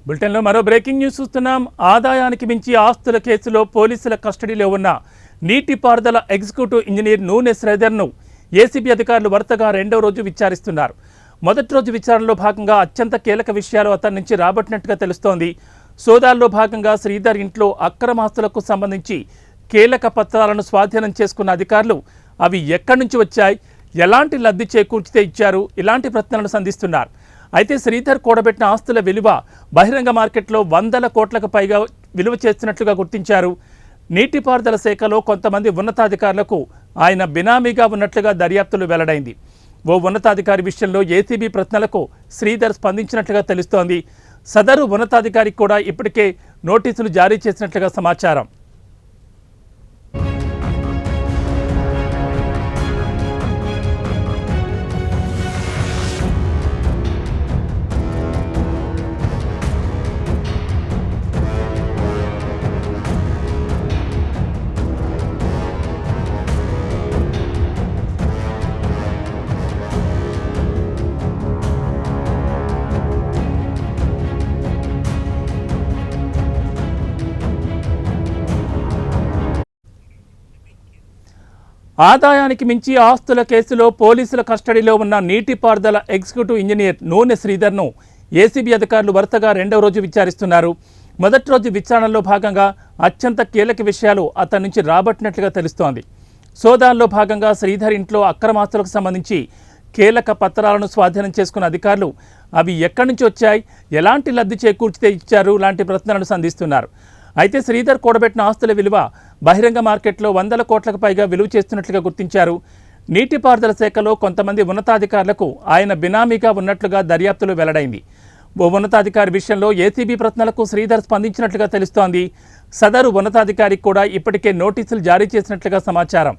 బులెటిన్లో మరో breaking news చూస్తున్నాం. ఆదాయానికి మించి ఆస్తుల కేసులో పోలీసుల కస్టడీలో ఉన్న నీటిపారుదల ఎగ్జిక్యూటివ్ ఇంజనీర్ నూనె శ్రీధర్ను ఏసీబీ అధికారులు వరుసగా రెండో రోజు విచారిస్తున్నారు. మొదటి రోజు విచారణలో భాగంగా అత్యంత కీలక విషయాలు అతని నుంచి రాబట్టినట్టుగా తెలుస్తోంది. సోదాల్లో భాగంగా శ్రీధర్ ఇంట్లో అక్రమాస్తులకు సంబంధించి కీలక పత్రాలను స్వాధీనం చేసుకున్న అధికారులు అవి ఎక్కడి నుంచి వచ్చాయి, ఎలాంటి లబ్ధి చేకూర్చితే ఇచ్చారు, ఇలాంటి ప్రశ్నలను సంధిస్తున్నారు. అయితే శ్రీధర్ కూడబెట్టిన ఆస్తుల విలువ బహిరంగ మార్కెట్లో 100 కోట్లకు పైగా విలువ చేస్తున్నట్లుగా గుర్తించారు. నీటిపారుదల శాఖలో కొంతమంది ఉన్నతాధికారులకు ఆయన బినామీగా ఉన్నట్లుగా దర్యాప్తులు వెల్లడైంది. ఓ ఉన్నతాధికారి విషయంలో ఏసీబీ ప్రశ్నలకు శ్రీధర్ స్పందించినట్లుగా తెలుస్తోంది. సదరు ఉన్నతాధికారికి కూడా ఇప్పటికే నోటీసులు జారీ చేసినట్లుగా సమాచారం. ఆదాయానికి మించి ఆస్తుల కేసులో పోలీసుల కస్టడీలో ఉన్న నీటిపారుదల ఎగ్జిక్యూటివ్ ఇంజనీర్ నూనె శ్రీధర్ను ఏసీబీ అధికారులు వరుసగా రెండవ రోజు విచారిస్తున్నారు. మొదటి రోజు విచారణలో భాగంగా అత్యంత కీలక విషయాలు అతని నుంచి రాబట్టినట్లుగా తెలుస్తోంది. సోదాల్లో భాగంగా శ్రీధర్ ఇంట్లో అక్రమాస్తులకు సంబంధించి కీలక పత్రాలను స్వాధీనం చేసుకున్న అధికారులు అవి ఎక్కడి నుంచి వచ్చాయి, ఎలాంటి లబ్ధి చేకూర్చితే ఇచ్చారు లాంటి ప్రశ్నలను సంధిస్తున్నారు. అయితే శ్రీధర్ కూడబెట్టిన ఆస్తుల విలువ బహిరంగ మార్కెట్లో 100 కోట్లకు పైగా విలువ చేస్తున్నట్లుగా గుర్తించారు. నీటిపారుదల శాఖలో కొంతమంది ఉన్నతాధికారులకు ఆయన బినామీగా ఉన్నట్లుగా దర్యాప్తులు వెల్లడైంది. ఓ ఉన్నతాధికారి విషయంలో ఏసీబీ ప్రశ్నలకు శ్రీధర్ స్పందించినట్లుగా తెలుస్తోంది. సదరు ఉన్నతాధికారికి కూడా ఇప్పటికే నోటీసులు జారీ చేసినట్లుగా సమాచారం.